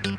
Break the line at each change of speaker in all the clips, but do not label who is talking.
Good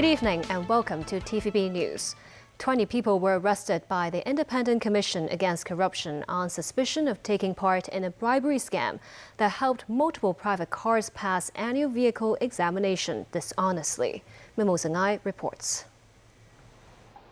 evening and welcome to TVB News. 20 people were arrested by the Independent Commission Against Corruption on suspicion of taking part in a bribery scam that helped multiple private cars pass annual vehicle examination dishonestly. Mimo Zangai reports.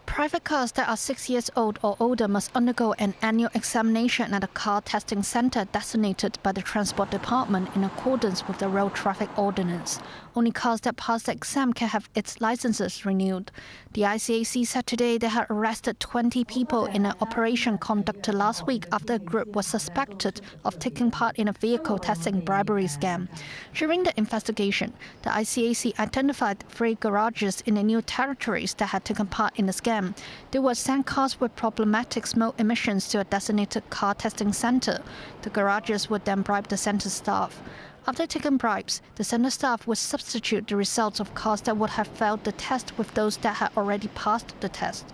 Private cars that are 6 years old or older must undergo an annual examination at a car testing center designated by the Transport Department in accordance with the Road Traffic Ordinance. Only cars that pass the exam can have its licenses renewed. The ICAC said today they had arrested 20 people in an operation conducted last week after a group was suspected of taking part in a vehicle testing bribery scam. During the investigation, the ICAC identified 3 garages in the new territories that had taken part in the scam. They would send cars with problematic smoke emissions to a designated car testing center. The garages would then bribe the center staff. After taking bribes, the center staff would substitute the results of cars that would have failed the test with those that had already passed the test.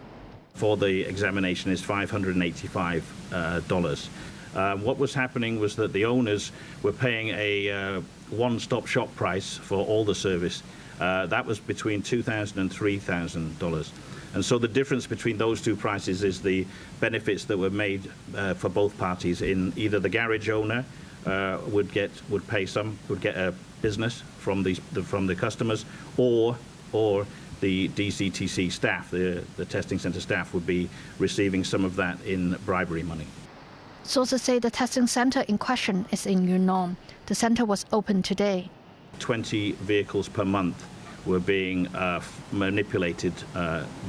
For the examination is $585. What was happening was that the owners were paying a one-stop shop price for all the service. That was between $2,000 and $3,000. And so the difference between those two prices is the benefits that were made for both parties. In either the garage owner would get a business from the customers, or the DCTC staff, the testing center staff, would be receiving some of that in bribery money.
Sources say the testing center in question is in Yunnan. The center was open today.
20 vehicles per month were being manipulated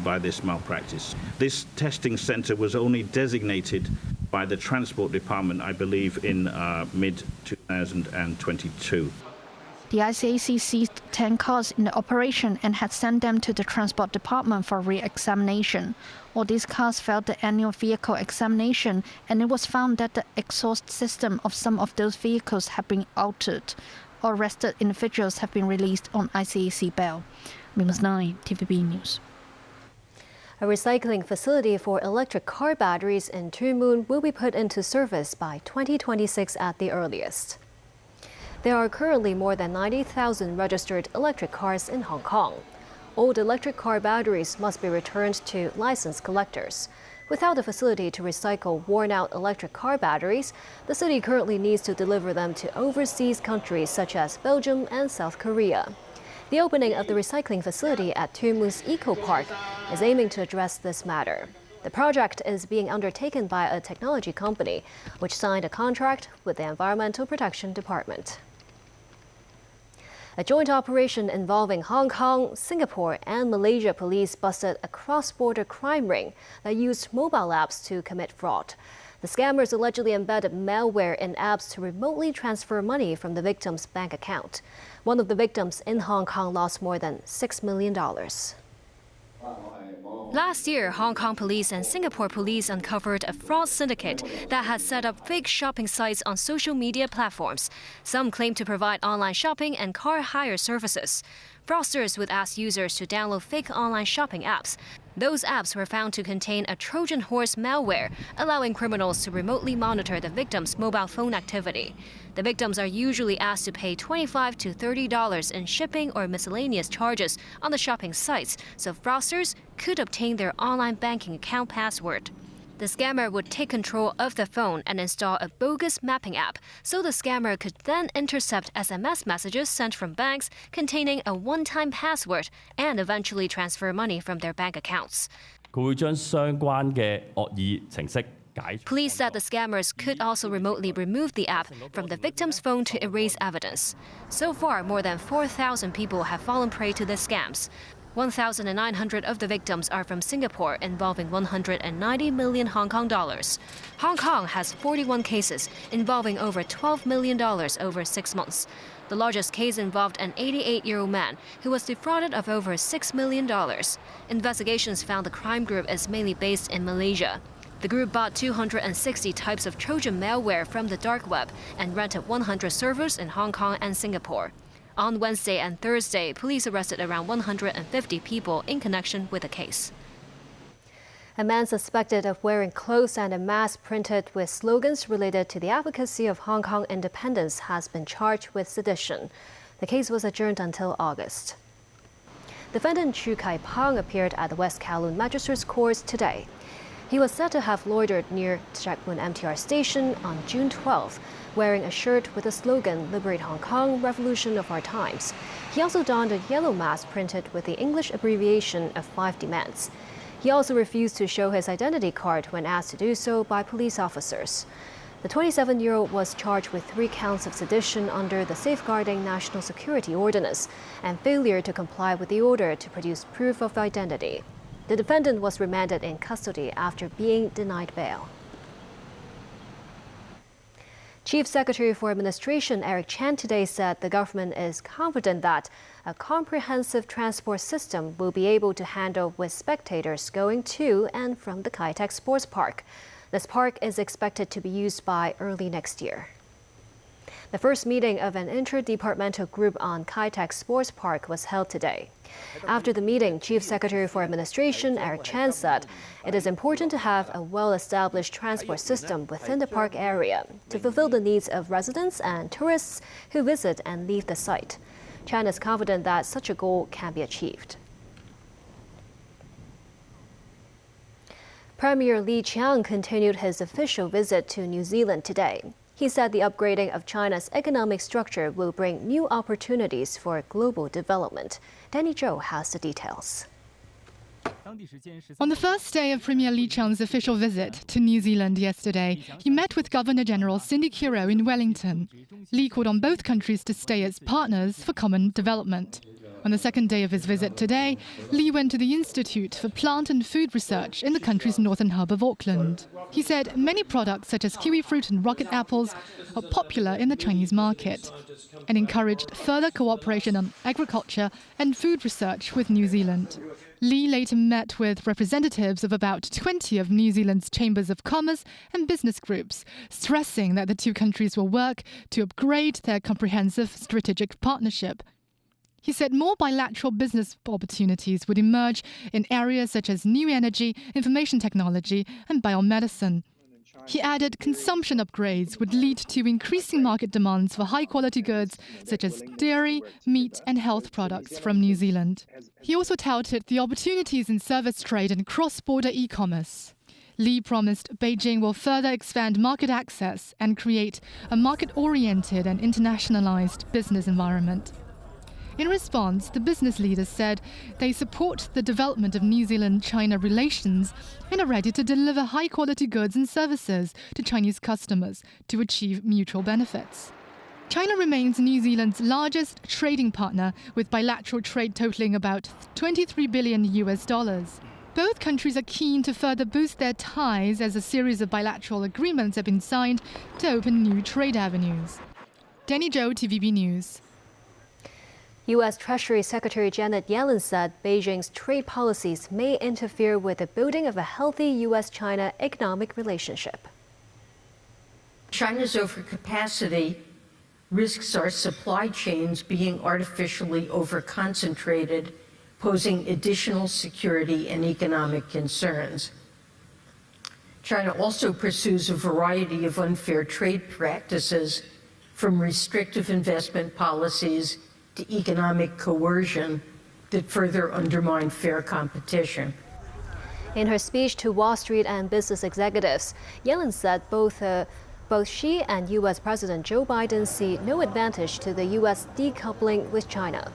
by this malpractice. This testing center was only designated by the Transport Department, I believe, in mid-2022.
The ICAC seized 10 cars in the operation and had sent them to the Transport Department for re-examination. All these cars failed the annual vehicle examination, and it was found that the exhaust system of some of those vehicles had been altered. All arrested individuals have been released on ICAC bail. Minus 9, TVB News.
A recycling facility for electric car batteries in Tuen Mun will be put into service by 2026 at the earliest. There are currently more than 90,000 registered electric cars in Hong Kong. Old electric car batteries must be returned to licensed collectors. Without a facility to recycle worn-out electric car batteries, the city currently needs to deliver them to overseas countries such as Belgium and South Korea. The opening of the recycling facility at Tuen Mun's Eco Park is aiming to address this matter. The project is being undertaken by a technology company, which signed a contract with the Environmental Protection Department. A joint operation involving Hong Kong, Singapore and Malaysia police busted a cross-border crime ring that used mobile apps to commit fraud. The scammers allegedly embedded malware in apps to remotely transfer money from the victim's bank account. One of the victims in Hong Kong lost more than $6 million.
Last year, Hong Kong police and Singapore police uncovered a fraud syndicate that had set up fake shopping sites on social media platforms. Some claimed to provide online shopping and car hire services. Fraudsters would ask users to download fake online shopping apps. Those apps were found to contain a Trojan horse malware, allowing criminals to remotely monitor the victim's mobile phone activity. The victims are usually asked to pay $25 to $30 in shipping or miscellaneous charges on the shopping sites, so fraudsters could obtain their online banking account password. The scammer would take control of the phone and install a bogus mapping app, so the scammer could then intercept SMS messages sent from banks containing a one-time password and eventually transfer money from their bank accounts. Police said the scammers could also remotely remove the app from the victim's phone to erase evidence. So far, more than 4,000 people have fallen prey to the scams. 1,900 of the victims are from Singapore, involving 190 million Hong Kong dollars. Hong Kong has 41 cases involving over $12 million over 6 months. The largest case involved an 88-year-old man who was defrauded of over $6 million. Investigations found the crime group is mainly based in Malaysia. The group bought 260 types of Trojan malware from the dark web and rented 100 servers in Hong Kong and Singapore. On Wednesday and Thursday, police arrested around 150 people in connection with the case.
A man suspected of wearing clothes and a mask printed with slogans related to the advocacy of Hong Kong independence has been charged with sedition. The case was adjourned until August. Defendant Chu Kai-pang appeared at the West Kowloon Magistrates Court today. He was said to have loitered near Shek Mun MTR station on June 12th, wearing a shirt with the slogan "Liberate Hong Kong, Revolution of Our Times." He also donned a yellow mask printed with the English abbreviation of 5 demands. He also refused to show his identity card when asked to do so by police officers. The 27-year-old was charged with 3 counts of sedition under the Safeguarding National Security Ordinance and failure to comply with the order to produce proof of identity. The defendant was remanded in custody after being denied bail. Chief Secretary for Administration Eric Chan today said the government is confident that a comprehensive transport system will be able to handle with spectators going to and from the Kai Tak Sports Park. This park is expected to be used by early next year. The first meeting of an interdepartmental group on Kai Tak Sports Park was held today. After the meeting, Chief Secretary for Administration Eric Chan said it is important to have a well-established transport system within the park area to fulfill the needs of residents and tourists who visit and leave the site. Chan is confident that such a goal can be achieved. Premier Li Qiang continued his official visit to New Zealand today. He said the upgrading of China's economic structure will bring new opportunities for global development. Danny Zhou has the details.
On the first day of Premier Li Qiang's official visit to New Zealand yesterday, he met with Governor-General Cindy Kiro in Wellington. Li called on both countries to stay as partners for common development. On the second day of his visit today, Li went to the Institute for Plant and Food Research in the country's northern hub of Auckland. He said many products such as kiwi fruit and rocket apples are popular in the Chinese market and encouraged further cooperation on agriculture and food research with New Zealand. Li later met with representatives of about 20 of New Zealand's chambers of commerce and business groups, stressing that the two countries will work to upgrade their comprehensive strategic partnership. He said more bilateral business opportunities would emerge in areas such as new energy, information technology, and biomedicine. He added consumption upgrades would lead to increasing market demands for high-quality goods such as dairy, meat, and health products from New Zealand. He also touted the opportunities in service trade and cross-border e-commerce. Li promised Beijing will further expand market access and create a market-oriented and internationalized business environment. In response, the business leaders said they support the development of New Zealand-China relations and are ready to deliver high-quality goods and services to Chinese customers to achieve mutual benefits. China remains New Zealand's largest trading partner, with bilateral trade totaling about $23 billion. Both countries are keen to further boost their ties as a series of bilateral agreements have been signed to open new trade avenues. Danny Zhou, TVB News.
U.S. Treasury Secretary Janet Yellen said Beijing's trade policies may interfere with the building of a healthy U.S.-China economic relationship.
China's overcapacity risks our supply chains being artificially overconcentrated, posing additional security and economic concerns. China also pursues a variety of unfair trade practices, from restrictive investment policies to economic coercion that further undermine fair competition.
In her speech to Wall Street and business executives, Yellen said both she and U.S. President Joe Biden see no advantage to the U.S. decoupling with China.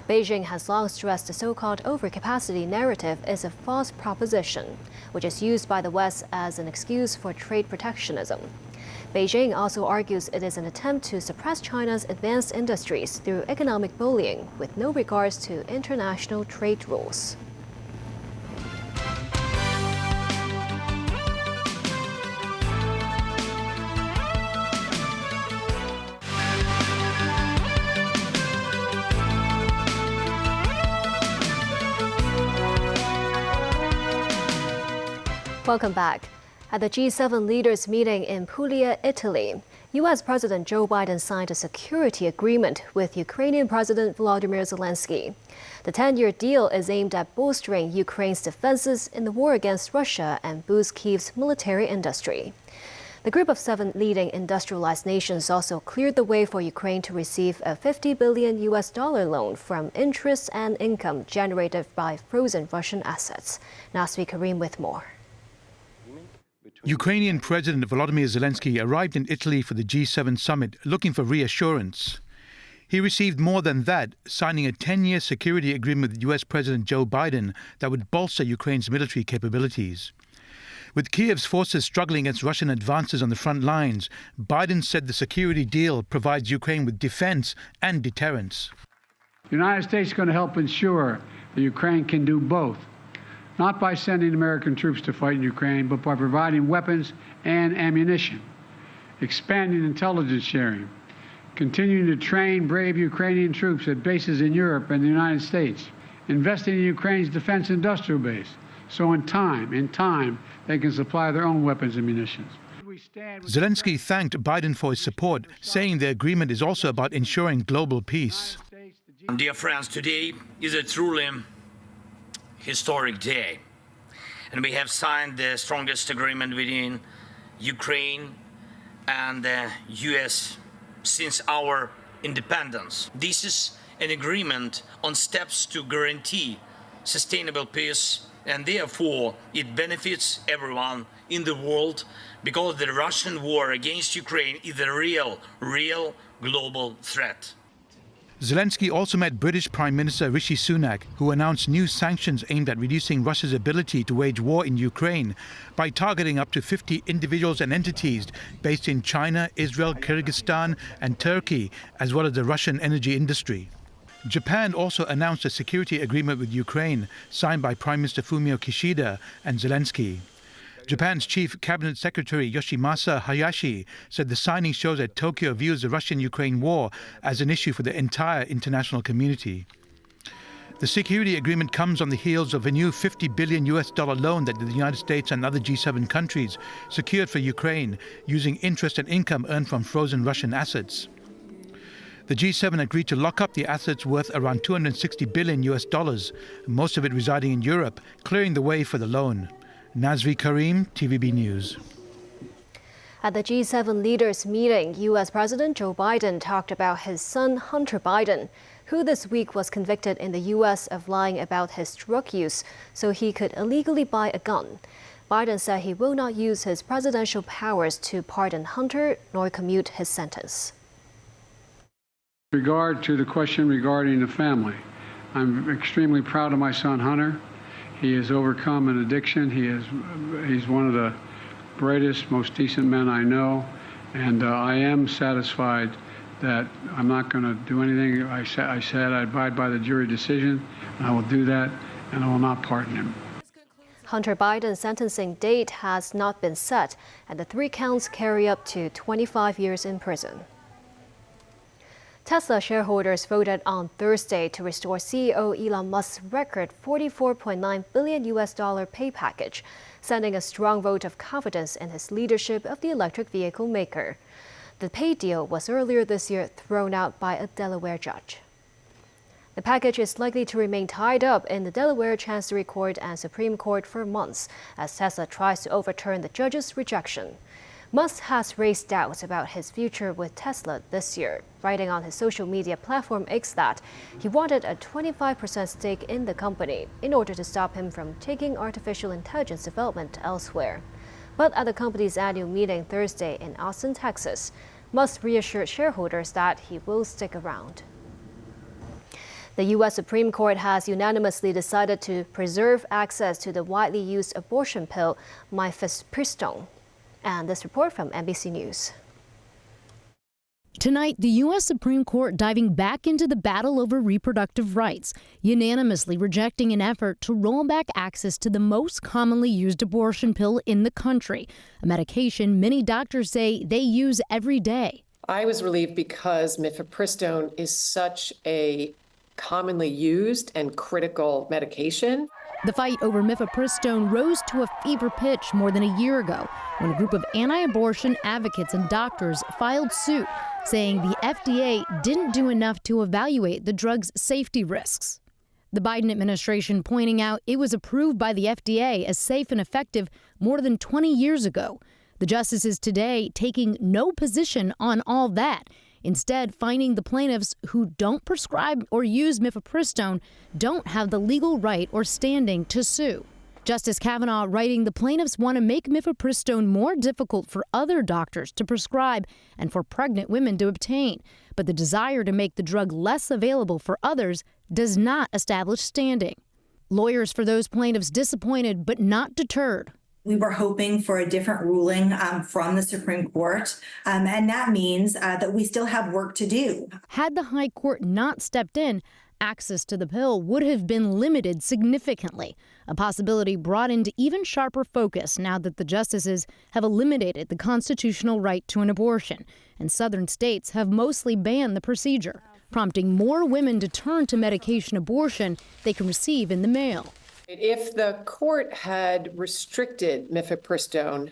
Beijing has long stressed the so-called overcapacity narrative is a false proposition, which is used by the West as an excuse for trade protectionism. Beijing also argues it is an attempt to suppress China's advanced industries through economic bullying with no regards to international trade rules. Welcome back. At the G7 leaders meeting in Puglia, Italy, U.S. President Joe Biden signed a security agreement with Ukrainian President Volodymyr Zelensky. The 10-year deal is aimed at bolstering Ukraine's defenses in the war against Russia and boost Kyiv's military industry. The group of 7 leading industrialized nations also cleared the way for Ukraine to receive a $50 billion loan from interest and income generated by frozen Russian assets. Nasvi Karim with more.
Ukrainian President Volodymyr Zelensky arrived in Italy for the G7 summit looking for reassurance. He received more than that, signing a 10-year security agreement with U.S. President Joe Biden that would bolster Ukraine's military capabilities. With Kyiv's forces struggling against Russian advances on the front lines, Biden said the security deal provides Ukraine with defense and deterrence.
The United States is going to help ensure that Ukraine can do both, not by sending American troops to fight in Ukraine, but by providing weapons and ammunition, expanding intelligence sharing, continuing to train brave Ukrainian troops at bases in Europe and the United States, investing in Ukraine's defense industrial base, so in time, they can supply their own weapons and munitions.
Zelensky thanked Biden for his support, saying the agreement is also about ensuring global peace.
Dear friends, today is a truly historic day, and we have signed the strongest agreement between Ukraine and the U.S. since our independence. This is an agreement on steps to guarantee sustainable peace, and therefore it benefits everyone in the world, because the Russian war against Ukraine is a real global threat.
Zelensky also met British Prime Minister Rishi Sunak, who announced new sanctions aimed at reducing Russia's ability to wage war in Ukraine by targeting up to 50 individuals and entities based in China, Israel, Kyrgyzstan and Turkey, as well as the Russian energy industry. Japan also announced a security agreement with Ukraine, signed by Prime Minister Fumio Kishida and Zelensky. Japan's Chief Cabinet Secretary Yoshimasa Hayashi said the signing shows that Tokyo views the Russian-Ukraine war as an issue for the entire international community. The security agreement comes on the heels of a new $50 billion loan that the United States and other G7 countries secured for Ukraine, using interest and income earned from frozen Russian assets. The G7 agreed to lock up the assets worth around $260 billion, most of it residing in Europe, clearing the way for the loan. Nasvi Karim, TVB News.
At the G7 leaders' meeting, U.S. President Joe Biden talked about his son Hunter Biden, who this week was convicted in the U.S. of lying about his drug use so he could illegally buy a gun. Biden said he will not use his presidential powers to pardon Hunter nor commute his sentence.
With regard to the question regarding the family, I'm extremely proud of my son Hunter. He has overcome an addiction. He's one of the brightest, most decent men I know, and I am satisfied that I'm not going to do anything. I said I abide by the jury decision, and I will do that, and I will not pardon him.
Hunter Biden's sentencing date has not been set, and the 3 counts carry up to 25 years in prison. Tesla shareholders voted on Thursday to restore CEO Elon Musk's record $44.9 billion pay package, sending a strong vote of confidence in his leadership of the electric vehicle maker. The pay deal was earlier this year thrown out by a Delaware judge. The package is likely to remain tied up in the Delaware Chancery Court and Supreme Court for months as Tesla tries to overturn the judge's rejection. Musk has raised doubts about his future with Tesla this year, writing on his social media platform X that he wanted a 25% stake in the company in order to stop him from taking artificial intelligence development elsewhere. But at the company's annual meeting Thursday in Austin, Texas, Musk reassured shareholders that he will stick around. The U.S. Supreme Court has unanimously decided to preserve access to the widely used abortion pill mifepristone. And this report from NBC News.
Tonight, the U.S. Supreme Court diving back into the battle over reproductive rights, unanimously rejecting an effort to roll back access to the most commonly used abortion pill in the country, a medication many doctors say they use every day.
I was relieved because mifepristone is such a commonly used and critical medication.
The fight over mifepristone rose to a fever pitch more than a year ago when a group of anti-abortion advocates and doctors filed suit saying the FDA didn't do enough to evaluate the drug's safety risks. The Biden administration pointing out it was approved by the FDA as safe and effective more than 20 years ago. The justices today taking no position on all that, instead finding the plaintiffs who don't prescribe or use mifepristone don't have the legal right or standing to sue. Justice Kavanaugh writing the plaintiffs want to make mifepristone more difficult for other doctors to prescribe and for pregnant women to obtain. But the desire to make the drug less available for others does not establish standing. Lawyers for those plaintiffs disappointed but not deterred.
We were hoping for a different ruling from the Supreme Court, and that means that we still have work to do.
Had the High Court not stepped in, access to the pill would have been limited significantly, a possibility brought into even sharper focus now that the justices have eliminated the constitutional right to an abortion, and southern states have mostly banned the procedure, prompting more women to turn to medication abortion they can receive in the mail.
If the court had restricted mifepristone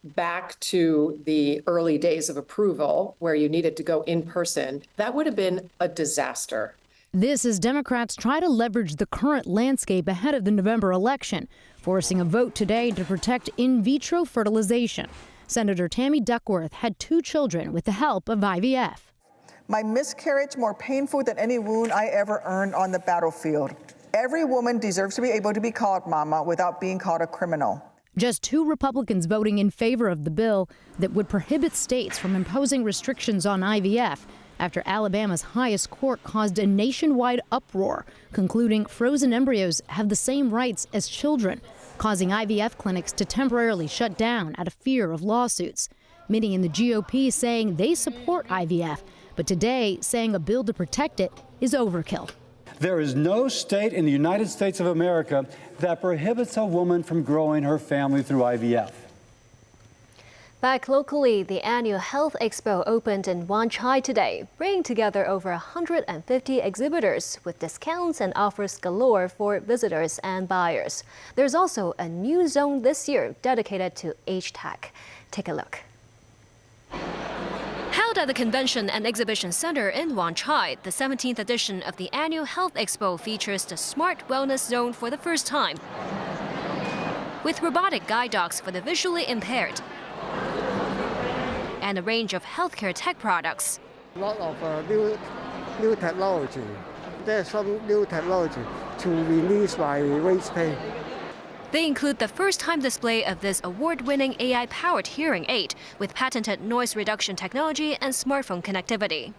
back to the early days of approval, where you needed to go in person, that would have been a disaster.
This as Democrats try to leverage the current landscape ahead of the November election, forcing a vote today to protect in vitro fertilization. Senator Tammy Duckworth had 2 children with the help of IVF.
My miscarriage more painful than any wound I ever earned on the battlefield. Every woman deserves to be able to be called mama without being called a criminal.
Just 2 Republicans voting in favor of the bill that would prohibit states from imposing restrictions on IVF after Alabama's highest court caused a nationwide uproar, concluding frozen embryos have the same rights as children, causing IVF clinics to temporarily shut down out of fear of lawsuits. Many in the GOP saying they support IVF, but today saying a bill to protect it is overkill.
There is no state in the United States of America that prohibits a woman from growing her family through IVF.
Back locally, the annual Health Expo opened in Wan Chai today, bringing together over 150 exhibitors with discounts and offers galore for visitors and buyers. There's also a new zone this year dedicated to age tech. Take a look.
Held at the Convention and Exhibition Center in Wan Chai, the 17th edition of the annual Health Expo features the Smart Wellness Zone for the first time, with robotic guide dogs for the visually impaired, and a range of healthcare tech products.
A lot of new technology. There's some new technology to release my waist pain.
They include the first-time display of this award-winning AI-powered hearing aid with patented noise reduction technology and smartphone connectivity.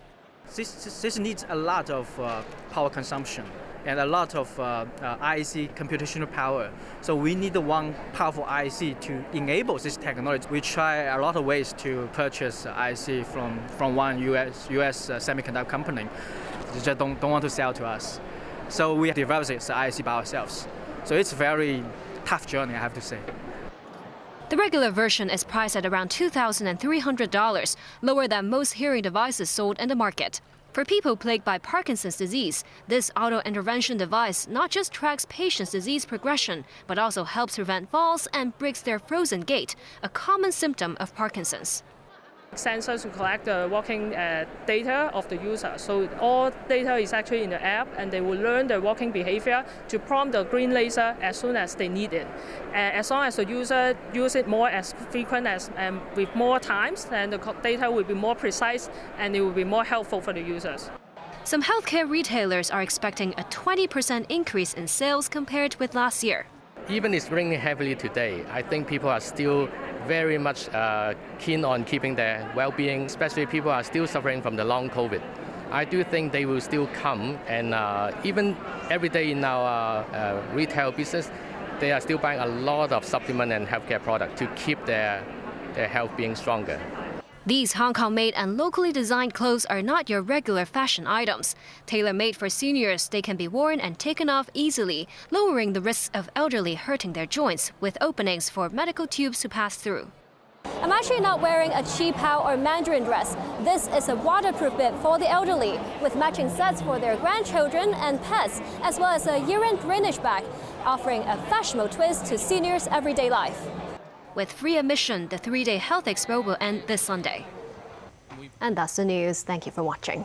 This needs a lot of power consumption and a lot of IC computational power. So we need one powerful IC to enable this technology. We try a lot of ways to purchase IC from one US semiconductor company. They just don't want to sell to us. So we developed this IC by ourselves. So it's a very tough journey, I have to say.
The regular version is priced at around $2,300, lower than most hearing devices sold in the market. For people plagued by Parkinson's disease, this auto-intervention device not just tracks patients' disease progression, but also helps prevent falls and breaks their frozen gait, a common symptom of Parkinson's.
Sensors to collect the walking data of the user. So all data is actually in the app, and they will learn the walking behavior to prompt the green laser as soon as they need it. As long as the user use it more as frequent as with more times, then the data will be more precise and it will be more helpful for the users.
Some healthcare retailers are expecting a 20% increase in sales compared with last year.
Even it's raining heavily today, I think people are still very much keen on keeping their well-being, especially people are still suffering from the long COVID. I do think they will still come, and even every day in our retail business, they are still buying a lot of supplement and healthcare products to keep their health being stronger.
These Hong Kong-made and locally designed clothes are not your regular fashion items. Tailor-made for seniors, they can be worn and taken off easily, lowering the risks of elderly hurting their joints, with openings for medical tubes to pass through.
I'm actually not wearing a Chi Pao or Mandarin dress. This is a waterproof bib for the elderly, with matching sets for their grandchildren and pets, as well as a urine drainage bag. offering a fashionable twist to seniors' everyday life.
With free admission, the 3-day health expo will end this Sunday.
And that's the news. Thank you for watching.